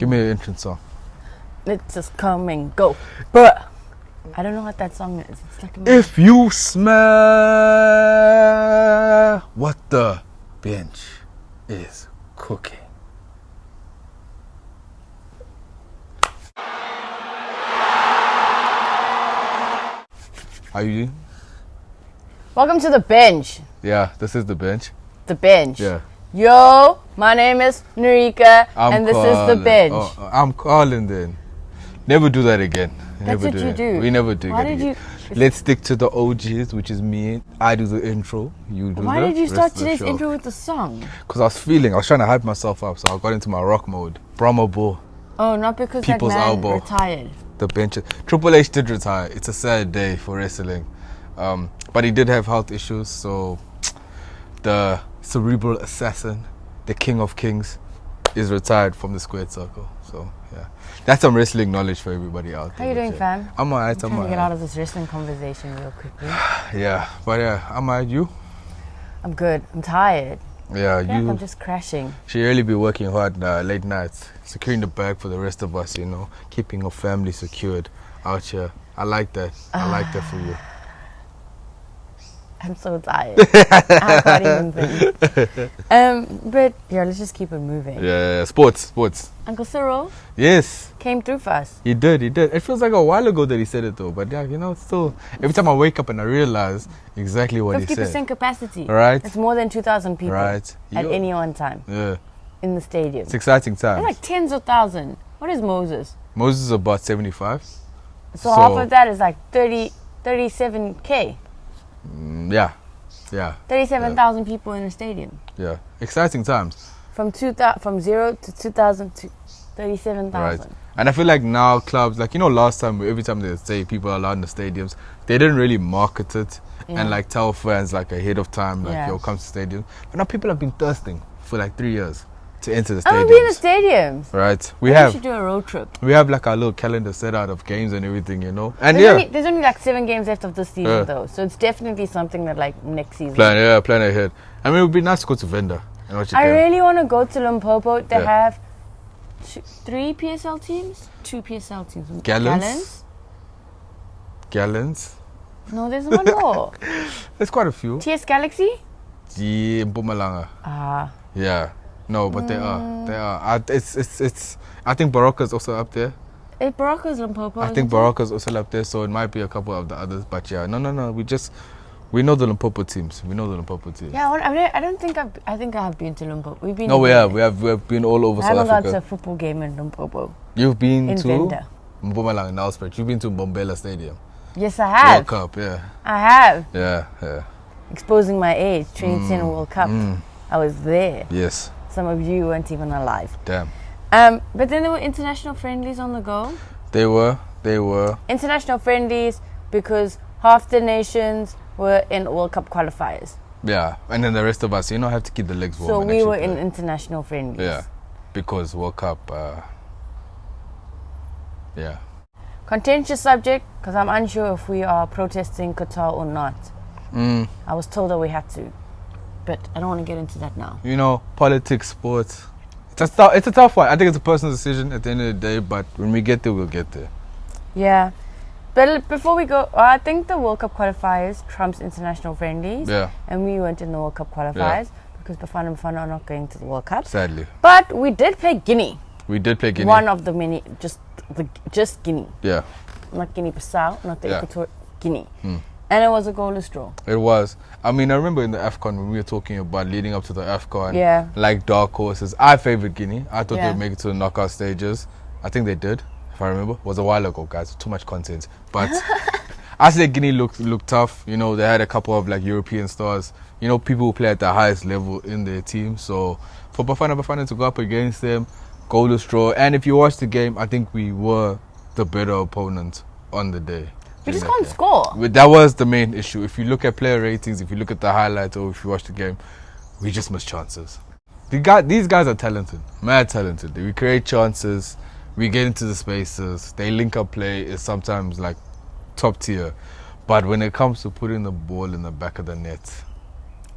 Give me an entrance song. Let's just come and go. Bruh. I don't know what that song is. It's like If you smell what the bench is cooking. How you doing? Welcome to the bench. Yeah, this is the bench. The bench. Yeah. Yo, my name is Narika, and this is the bench. Oh, I'm calling then. Never do that again. That's what you do. We never do Why that did again. you? Let's stick to the OGs, which is me. I do the intro. You do Why the did you rest start of the today's show. intro with the song? Because I was trying to hype myself up, so I got into my rock mode. Brahma Bull, Oh, not because People's that man elbow. retired. the benches. Triple H did retire. It's a sad day for wrestling. But he did have health issues, so the cerebral assassin, the king of kings, is retired from the squared circle. So, yeah. That's some wrestling knowledge for everybody out there. How you doing, fam? I'm alright, I'm trying to get out of this wrestling conversation real quickly. Yeah, but yeah, I'm alright. You? I'm good. I'm tired. Yeah, I feel like you I'm just crashing. should really be working hard late nights, securing the bag for the rest of us, you know, keeping your family secured out here. I like that. I like that for you. I'm so tired. I can't even think. But yeah, let's just keep it moving. Yeah, sports. Uncle Cyril Yes, came through for us. he did. It feels like a while ago that he said it though, but yeah, you know, it's still, every time I wake up and I realize exactly what he 50% said. capacity. Right. It's more than 2,000 people Right. at Yo. any one time Yeah, in the stadium. it's exciting They're times. like tens of thousands. What is Moses? Moses is about 75. So half of that is like 37K. Yeah. 37,000 people in the stadium. Yeah. Exciting times. From 0 to 2,000 to 37,000. Right. And I feel like now clubs, like, you know, last time, every time they say people are allowed in the stadiums, they didn't really market it and like tell fans like ahead of time, like, yo, come to the stadium. But now people have been thirsting for like 3 years to enter the I'm stadium. gonna be in the stadiums. Right. We should do a road trip. We have like our little calendar set out of games and everything, you know. And There's only like 7 games left of this season though, so it's definitely something that like next season. plan ahead. I mean, it would be nice to go to Venda and watch a I game. really want to go to Limpopo. They have 3 PSL teams, 2 PSL teams. Gallons? No, there's one more. There's quite a few. TS Galaxy? Yeah, Mpumalanga. Yeah. No, but they are. It's. I think Barocca's also up there. Barocca's Limpopo. I think Barocca's also up there, so it might be a couple of the others. But yeah, no. We know the Limpopo teams. Yeah, I think I have been to Limpopo. We've been. No, we have been all over South I haven't Africa. gone to a football game in Limpopo. You've been in to Venda. Mpumalanga and Nelspruit. You've been to Bombela Stadium. Yes, I have. World Cup, yeah. I have. Yeah. Exposing my age, 2010 World Cup. I was there. Yes. Some of you weren't even alive. Damn. But then there were international friendlies on the go. They were. International friendlies because half the nations were in World Cup qualifiers. Yeah, and then the rest of us, you know, have to keep the legs warm. So and we actually were play. in international friendlies. Yeah, because World Cup, yeah. Contentious subject, because I'm unsure if we are protesting Qatar or not. I was told that we had to, but I don't want to get into that now. You know, politics, sports, it's a tough one. I think it's a personal decision at the end of the day, but when we get there, we'll get there. Yeah. But before we go, I think the World Cup qualifiers trumps international friendlies. Yeah. And we went in the World Cup qualifiers because Bafana Bafana are not going to the World Cup. Sadly. But we did play Guinea. We did play Guinea. One of the many, just Guinea. Yeah. Not Guinea-Bissau, not the Equatorial Guinea. And it was a goalless draw. It was. I mean, I remember in the AFCON when we were talking about leading up to the AFCON, like dark horses. I favored Guinea. I thought they'd make it to the knockout stages. I think they did, if I remember. It was a while ago, guys. Too much content. But I said Guinea looked tough. You know, they had a couple of like European stars. You know, people who play at the highest level in their team. So for Bafana to go up against them, goalless draw. And if you watch the game, I think we were the better opponent on the day. We just can't score. That was the main issue. If you look at player ratings, if you look at the highlights, or if you watch the game, we just miss chances. These guys are talented, mad talented. We create chances, we get into the spaces, they link up play is sometimes like top tier. But when it comes to putting the ball in the back of the net,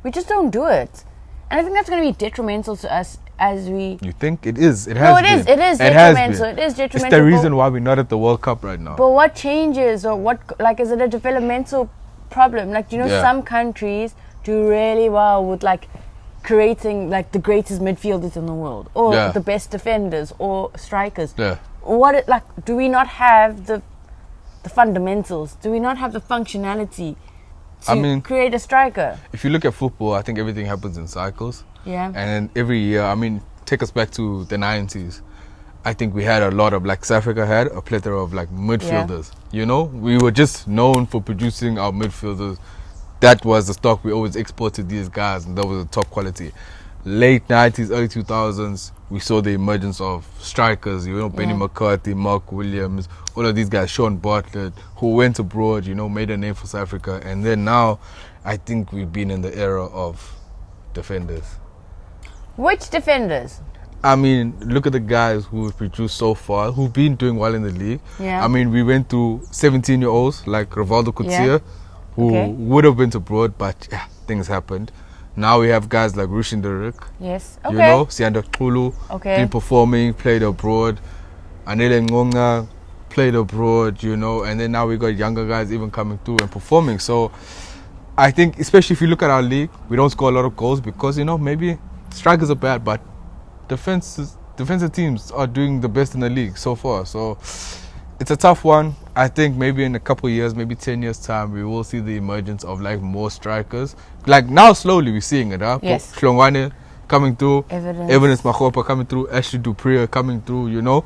we just don't do it. And I think that's going to be detrimental to us as we... You think it is? It has been. It is detrimental. It is detrimental. It's the reason why we're not at the World Cup right now. But what changes, or what, like, is it a developmental problem? Like, you know, some countries do really well with, like, creating, like, the greatest midfielders in the world, or the best defenders, or strikers. Yeah. Do we not have the fundamentals? Do we not have the functionality to create a striker? If you look at football, I think everything happens in cycles. Yeah. And then every year, I mean, take us back to the 90s. I think we had a lot of, like, South Africa had a plethora of, like, midfielders. Yeah. You know, we were just known for producing our midfielders. That was the stock we always exported these guys, and that was the top quality. Late 90s, early 2000s, we saw the emergence of strikers, you know, Benni McCarthy, Mark Williams, all of these guys, Sean Bartlett, who went abroad, you know, made a name for South Africa. And then now, I think we've been in the era of defenders. Which defenders? I mean, look at the guys who have produced so far, who've been doing well in the league. Yeah. I mean, we went through 17-year-olds like Rivaldo Coetzee, who would have been abroad, but things happened. Now we have guys like Rushin Derek. Yes. Okay. You know, Sianda Kulu, been performing, played abroad. Anele Ngonga played abroad, you know, and then now we got younger guys even coming through and performing. So I think, especially if you look at our league, we don't score a lot of goals because, you know, maybe strikers are bad, but defensive teams are doing the best in the league so far. So it's a tough one. I think maybe in a couple of years, maybe 10 years time, we will see the emergence of, like, more strikers. Like, now slowly we're seeing it, huh? Yes. Shlongwane coming through, Evidence Mahopa coming through, Ashley Dupree coming through, you know.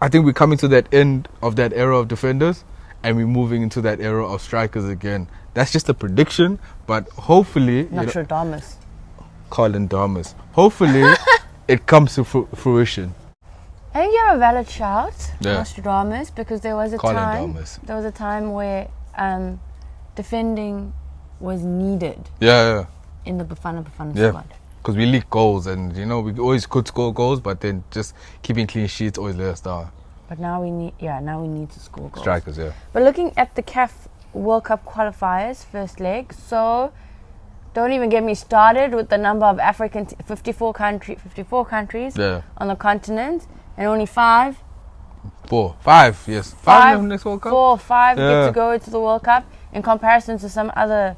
I think we're coming to that end of that era of defenders, and we're moving into that era of strikers again. That's just a prediction, but hopefully... Nostradamus. Colin Damas. Hopefully it comes to fruition. I think you have a valid shout, Nostradamus, because there was a time where defending was needed. In the Bafana Bafana squad. Because we leak goals, and, you know, we always could score goals, but then just keeping clean sheets always let us down. But now we need to score goals. Strikers, But looking at the CAF World Cup qualifiers, first leg, so don't even get me started with the number of 54 countries on the continent, and only 5 next World Cup? 5 get to go to the World Cup in comparison to some other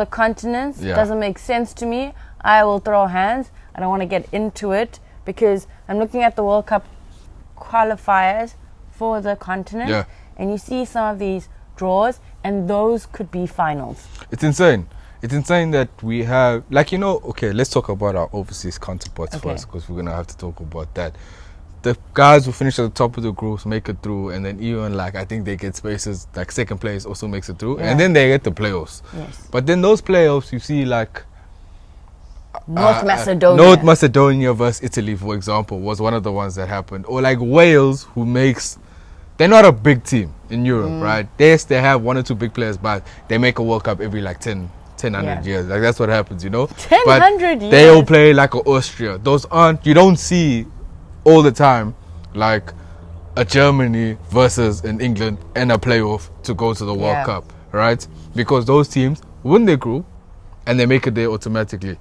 continents. Doesn't make sense to me. I will throw hands. I don't want to get into it because I'm looking at the World Cup qualifiers for the continent, and you see some of these draws, and those could be finals. It's insane. It's insane that we have, like, you know, okay, let's talk about our overseas counterparts first, because we're going to have to talk about that. The guys who finish at the top of the groups make it through, and then even, like, I think they get spaces, like second place also makes it through, and then they get the playoffs. Yes. But then those playoffs, you see, like, North Macedonia versus Italy, for example, was one of the ones that happened. Or like Wales, they're not a big team in Europe, right? Yes, they have 1 or 2 big players, but they make a World Cup every like 1,000 years. Like, that's what happens, you know? 1,000 years? They all play like Austria. You don't see all the time, like a Germany versus an England and a playoff to go to the World Cup, right? Because those teams win their group and they make it there automatically.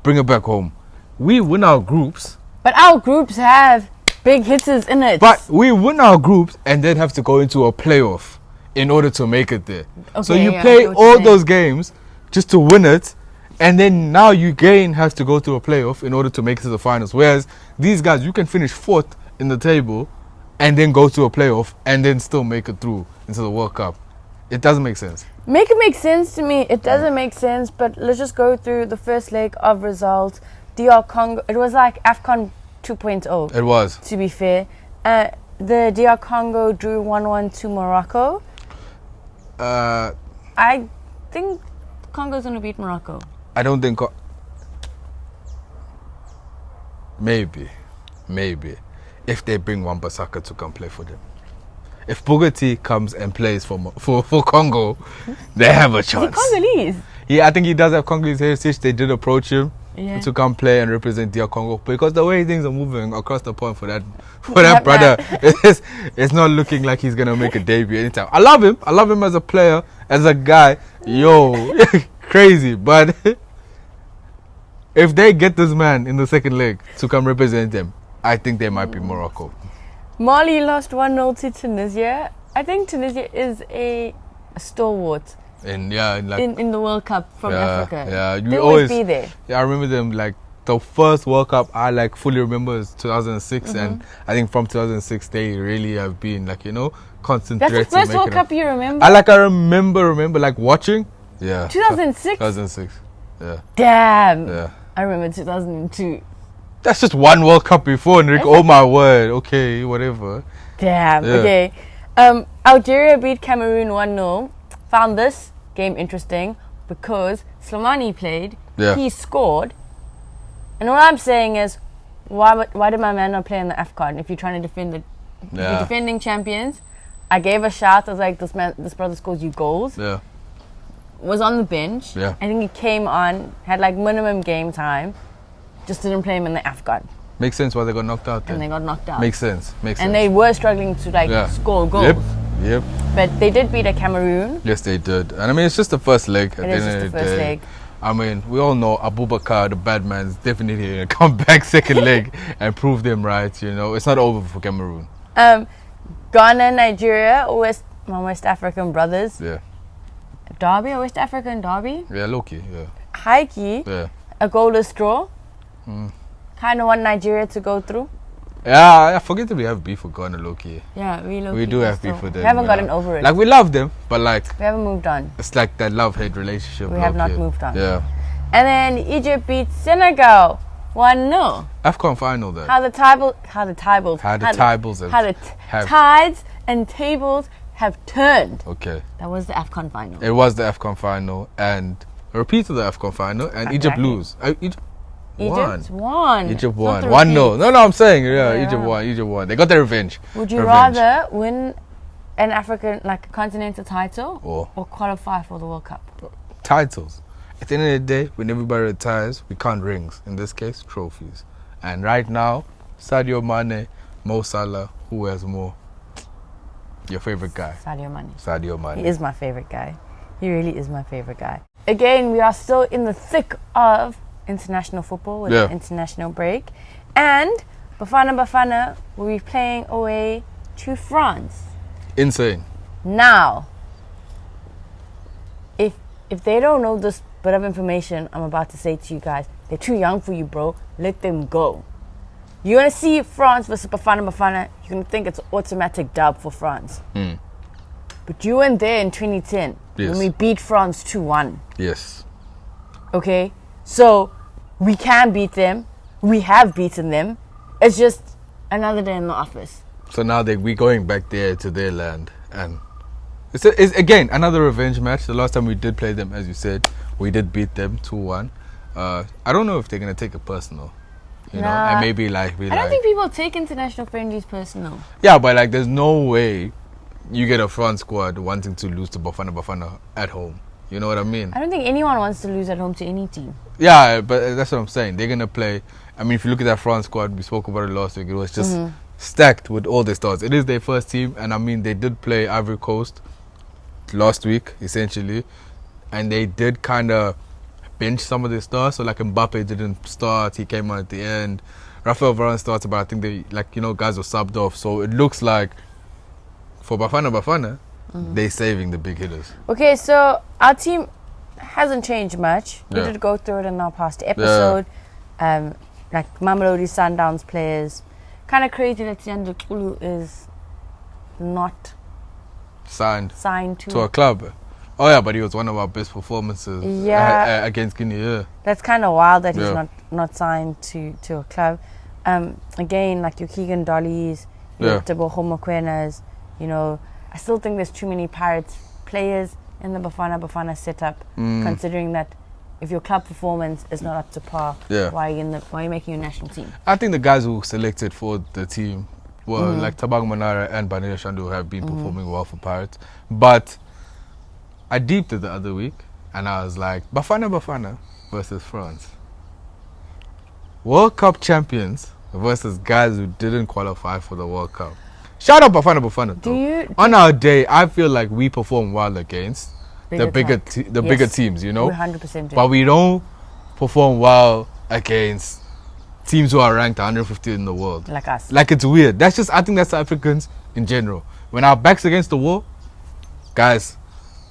Bring it back home. We win our groups. But our groups have big hitters in it. But we win our groups and then have to go into a playoff in order to make it there. So you play all those games just to win it, and then now you again have to go to a playoff in order to make it to the finals. Whereas these guys, you can finish 4th in the table and then go to a playoff and then still make it through into the World Cup. It doesn't make sense. Make it make sense to me. It doesn't make sense, but let's just go through the first leg of results. DR Congo, it was like AFCON 2.0. It was. To be fair. The DR Congo drew 1-1 to Morocco. I think Congo's going to beat Morocco. I don't think... Maybe. If they bring Wan-Bissaka to come play for them. If Bugatti comes and plays for Congo, they have a chance. Is he Congolese? Yeah, I think he does have Congolese heritage. They did approach him to come play and represent DR Congo, because the way things are moving across the pond for that brother, it's not looking like he's gonna make a debut anytime. I love him as a player, as a guy. Crazy, but if they get this man in the second leg to come represent them, I think they might be Morocco. Mali lost 1-0 to Tunisia. I think Tunisia is a stalwart in the World Cup from Africa. Yeah, they always be there. Yeah, I remember them like the first World Cup I like fully remember is 2006, and I think from 2006 they really have been like constant. That's the first World Cup you remember? I remember like watching. Yeah. 2006. 2006. Yeah. Damn. Yeah. I remember 2002. That's just one World Cup before, Enrique. Oh my word. Okay, whatever. Damn. Yeah. Okay. Algeria beat Cameroon 1-0. Found this game interesting because Slimani played. Yeah. He scored. And all I'm saying is, why did my man not play in the AFCON if you're trying to defend if you're defending champions? I gave a shout. I was like, this brother scores you goals. Yeah. Was on the bench. Yeah. I think he came on, had like minimum game time. Just didn't play him in the AFCON. Makes sense why they got knocked out then. And they got knocked out. Makes sense. And they were struggling to score goals. Yep. But they did beat a Cameroon. Yes, they did. And I mean, it's just the first leg. It is just the first leg. I mean, we all know Abubakar, the bad man, is definitely going to come back second leg and prove them right. It's not over for Cameroon. Ghana, Nigeria, my West African brothers. Yeah. Derby, a West African derby. Yeah, low-key, yeah. High-key. Yeah. A goalless draw. Kind of want Nigeria to go through. Yeah, I forget that we have beef with Ghana, low-key. Yeah, we do have beef with them. We haven't gotten over it. Like, we love them, but like... We haven't moved on. It's like that love-hate relationship. We have not moved on. Yeah. And then Egypt beat Senegal 1-0. AFCON final then. How the tides and tables have turned. Okay. That was the AFCON final. It was the AFCON final, and a repeat of the AFCON final, and Egypt lose. Egypt won. Egypt won. 1-0. No, I'm saying, Egypt won. They got their revenge. Would you rather win an African, like a continental title, or qualify for the World Cup? Titles. At the end of the day, when everybody retires, we count rings. In this case, trophies. And right now, Sadio Mane, Mo Salah, who has more? Your favorite guy? Sadio Mane. He is my favorite guy. He really is my favorite guy. Again, we are still in the thick of international football with the international break. And Bafana Bafana will be playing away to France. Insane. Now, if they don't know this bit of information I'm about to say to you guys, they're too young for you, bro. Let them go. You're going to see France versus Bafana Bafana. You're going to think it's an automatic dub for France. But you weren't there in 2010 when we beat France 2-1. Yes. Okay? So, we can beat them. We have beaten them. It's just another day in the office. So now we're going back there to their land. And it's again, another revenge match. The last time we did play them, as you said, we did beat them 2-1. I don't know if they're going to take it personal. You know, and maybe I don't think people take international friendlies personal. Yeah, but like, there's no way you get a France squad wanting to lose to Bafana Bafana at home. You know what I mean? I don't think anyone wants to lose at home to any team. Yeah, but that's what I'm saying. They're gonna play. I mean, if you look at that France squad, we spoke about it last week. It was just stacked with all their stars. It is their first team, and I mean, they did play Ivory Coast last week, essentially, and they did kind of bench some of their stars. So like Mbappe didn't start; he came on at the end. Raphael Varane started, but I think they guys were subbed off. So it looks like for Bafana Bafana, they're saving the big hitters. Okay, so our team hasn't changed much. We did go through it in our past episode. Like Mamelodi Sundowns players. Kind of crazy that Tiando Kulu is not signed to a club. Oh yeah, but he was one of our best performances against Guinea. Yeah. That's kind of wild that he's not signed to a club. Again, like your Keegan Dollies, your Teboho Mokwenas, I still think there's too many Pirates players in the Bafana Bafana setup, considering that if your club performance is not up to par, why are you making your national team? I think the guys who selected for the team were like Tabang Manara and Banila Shandu have been performing well for Pirates. But I deeped it the other week and I was like, Bafana Bafana versus France. World Cup champions versus guys who didn't qualify for the World Cup. Shout out Bafana Bafana. On our day, I feel like we perform well against the bigger teams, 100% do. But we don't perform well against teams who are ranked 150 in the world. Like us. Like, it's weird. I think that's Africans in general. When our back's against the wall, guys,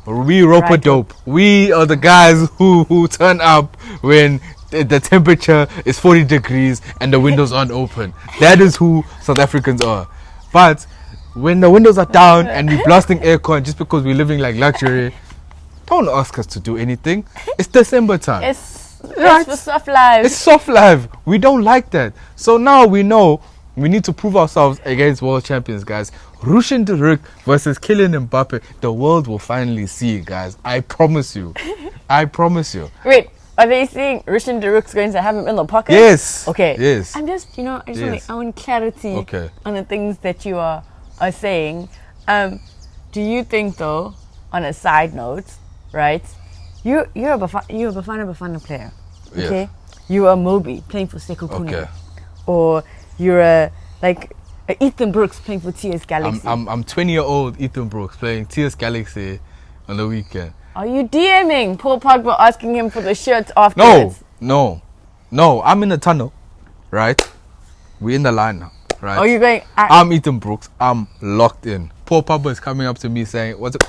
we rope-a-dope. We are the guys who turn up when the temperature is 40 degrees and the windows aren't open. That is who South Africans are. But when the windows are down and we're blasting aircon just because we're living like luxury, don't ask us to do anything. It's December time. It's for soft life. It's soft life. We don't like that. So now we know we need to prove ourselves against world champions, guys. Rushin de Rijk versus Kylian Mbappe. The world will finally see it, guys. I promise you. I promise you. Wait, are they saying Rushin de Rijk's going to have him in the pocket? Yes. Okay. Yes. I'm just, I want clarity on the things that you are saying. Do you think, though, on a side note, right? You're a Bafana Bafana player, okay? Yeah. You're a Moby playing for Senegal, okay. Or you're a Ethan Brooks playing for TS Galaxy. I'm 20-year-old Ethan Brooks playing TS Galaxy on the weekend. Are you DMing Paul Pogba asking him for the shirt afterwards? No. I'm in the tunnel, right? We're in the line now, right? Are you going? I'm Ethan Brooks. I'm locked in. Paul Pogba is coming up to me saying, "What's it?"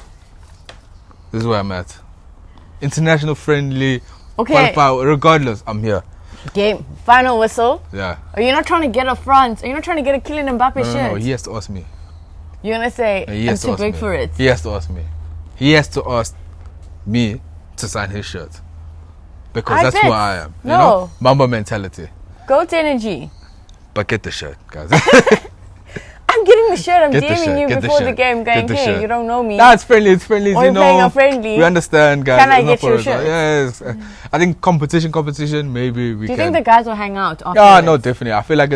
This is where I'm at. International friendly. Okay. Qualify, regardless, I'm here. Game. Final whistle. Yeah. Are you not trying to get a France? Are you not trying to get a Kylian Mbappe shirt? No, he has to ask me. You're going to say, I'm too big for it. He has to ask me. He has to ask me to sign his shirt. Because that's who I am. You know? Mamba mentality. Goat energy. But get the shirt, guys. I'm getting the shirt. I'm DMing you before the game going, hey, you don't know me. Nah, it's friendly. It's friendly. Or you're playing a friendly. We understand, guys. Can I get your shirt? Yes. I think competition, maybe we can. Do you think the guys will hang out after Yeah, no, definitely. I feel like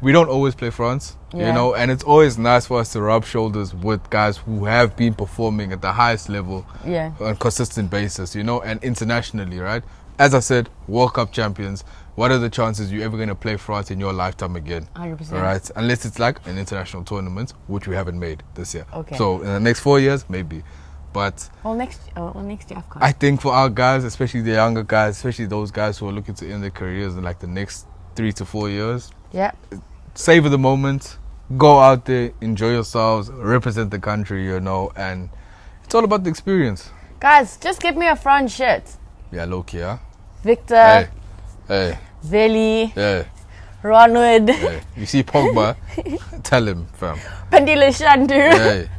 we don't always play France, and it's always nice for us to rub shoulders with guys who have been performing at the highest level on a consistent basis, and internationally, right? As I said, World Cup champions. What are the chances you're ever going to play France in your lifetime again? 100%. Right? Unless it's like an international tournament, which we haven't made this year. Okay. So in the next 4 years, maybe. But next year, of course. I think for our guys, especially the younger guys, especially those guys who are looking to end their careers in like the next 3 to 4 years, savor the moment, go out there, enjoy yourselves, represent the country, and it's all about the experience. Guys, just give me a France shirt. Yeah, low-key, huh? Victor. Hey. Zeli. Yeah. Ronwood. Hey. You see Pogba, tell him, fam. Pandile Shandu. Hey.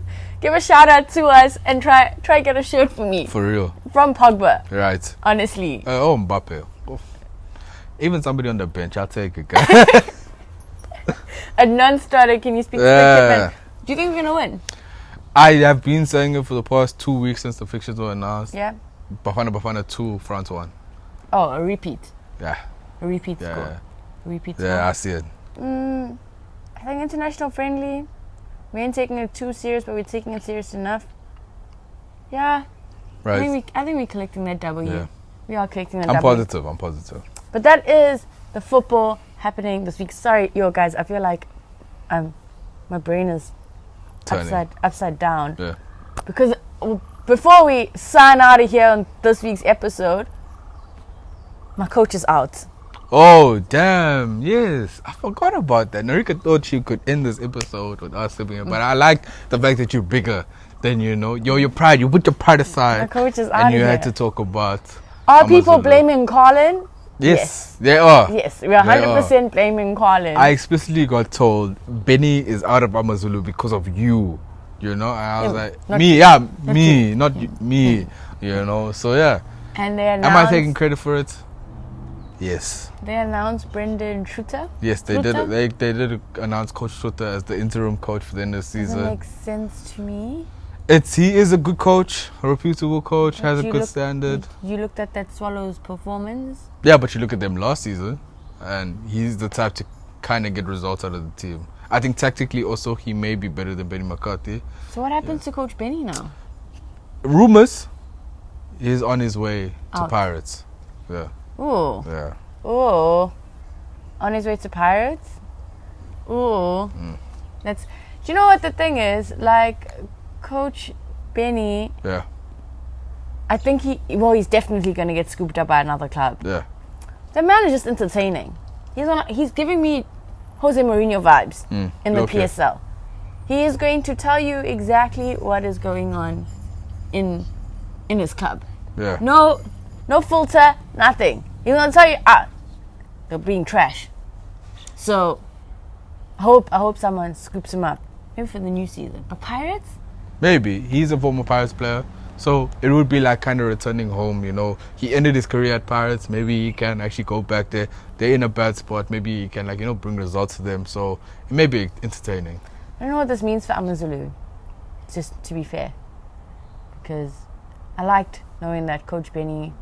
Give a shout out to us and try get a shirt for me. For real. From Pogba. Right. Honestly. Mbappe. Oh. Even somebody on the bench, I'll take it, guys. A non-starter, can you speak to the kid? Do you think we're going to win? I have been saying it for the past 2 weeks since the fixtures were announced. Yeah. Bafana Bafana 2, France 1. Oh, a repeat. Yeah. A repeat score. Repeat score. Yeah, I see it. I think international friendly. We ain't taking it too serious, but we're taking it serious enough. Yeah. Right. I think we're collecting that W. Yeah. We are collecting that I'm W. I'm positive. But that is the football happening this week. Sorry, guys. I feel like my brain is upside down. Yeah. Because before we sign out of here on this week's episode, my coach is out. Oh, damn. Yes. I forgot about that. Narika thought she could end this episode with us sitting here. But I like the fact that you're bigger than, your pride. You put your pride aside. My coach is out and you here. had to talk about Are people blaming Colin? Yes, they are. Yes, we are 100% blaming Colin. I explicitly got told Benny is out of AmaZulu because of you. And I was like, me, not me. So yeah. And they announced. Am I taking credit for it? Yes. They announced Brendan Schutter. Yes, they did. They did announce Coach Schutter as the interim coach for the end of the season. Doesn't make sense to me. He is a good coach, a reputable coach, has a good standard. You looked at that Swallows performance? Yeah, but you look at them last season, and he's the type to kind of get results out of the team. I think tactically also he may be better than Benni McCarthy. So what happens to Coach Benny now? Rumours, he's on his way to Pirates. Yeah. Ooh. Yeah. Ooh. On his way to Pirates? Ooh. Do you know what the thing is? Like, Coach Benny. Yeah. I think he's definitely going to get scooped up by another club. Yeah. The man is just entertaining. He's giving me Jose Mourinho vibes in the PSL. He is going to tell you exactly what is going on in his club. Yeah. No filter, nothing. He's gonna tell you, they're being trash. So I hope someone scoops him up. Maybe for the new season. But Pirates? Maybe. He's a former Pirates player. So it would be like kind of returning home, you know. He ended his career at Pirates. Maybe he can actually go back there. They're in a bad spot. Maybe he can, like, you know, bring results to them. So it may be entertaining. I don't know what this means for AmaZulu, just to be fair. Because I liked knowing that Coach Benni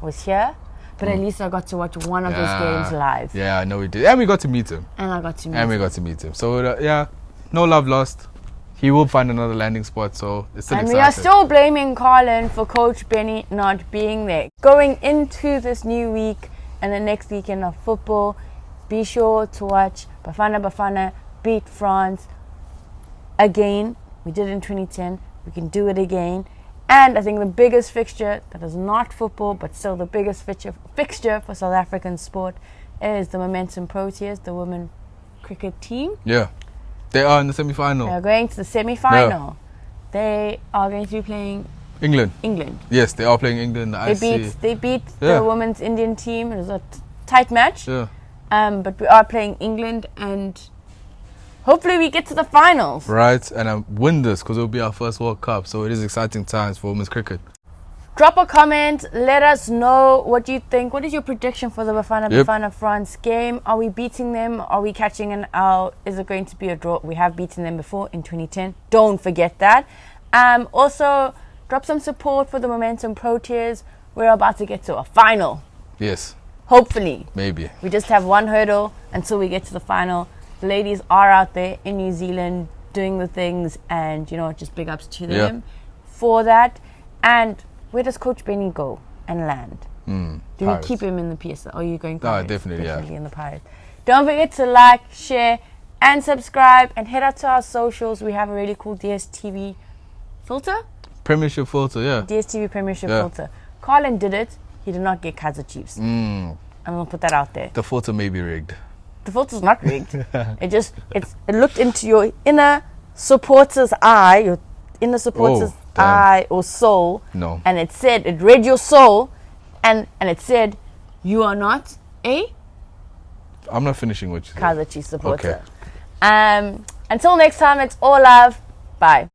was here. But at least I got to watch one of his games live. Yeah, I know we did. And we got to meet him. So, no love lost. He will find another landing spot, so it's still exciting. And we are still blaming Carlin for Coach Benni not being there. Going into this new week and the next weekend of football, be sure to watch Bafana Bafana beat France again. We did it in 2010. We can do it again. And I think the biggest fixture that is not football, but still the biggest fixture for South African sport is the Momentum Proteas, the women cricket team. Yeah. They are in the semi-final. They are going to the semi-final. Yeah. They are going to be playing England. Yes, they are playing England. They beat the women's Indian team. It was a tight match. Yeah. But we are playing England, and hopefully we get to the finals. Right, and win this because it will be our first World Cup. So it is exciting times for women's cricket. Drop a comment. Let us know what you think. What is your prediction for the Bafana Bafana France game? Are we beating them? Are we catching an L? Is it going to be a draw? We have beaten them before in 2010. Don't forget that. Also, drop some support for the Momentum Proteas. We're about to get to a final. Yes. Hopefully. Maybe. We just have one hurdle until we get to the final. The ladies are out there in New Zealand doing the things, and, you know, just big ups to them for that. And where does Coach Benni go and land? Do we keep him in the PSL? Or are you going Pirates? Definitely in the Pirates. Don't forget to like, share, and subscribe, and head out to our socials. We have a really cool DSTV filter. Premiership filter, yeah. DSTV Premiership filter. Carlin did it. He did not get Kaizer Chiefs. I'm going to put that out there. The filter may be rigged. The filter's not rigged. It looked into your inner supporter's eye, your inner supporter's eye or soul. No. And it read your soul, and it said, you are not a... I'm not finishing what you said. Kaizer Chiefs supporter. Okay. Until next time, it's all love. Bye.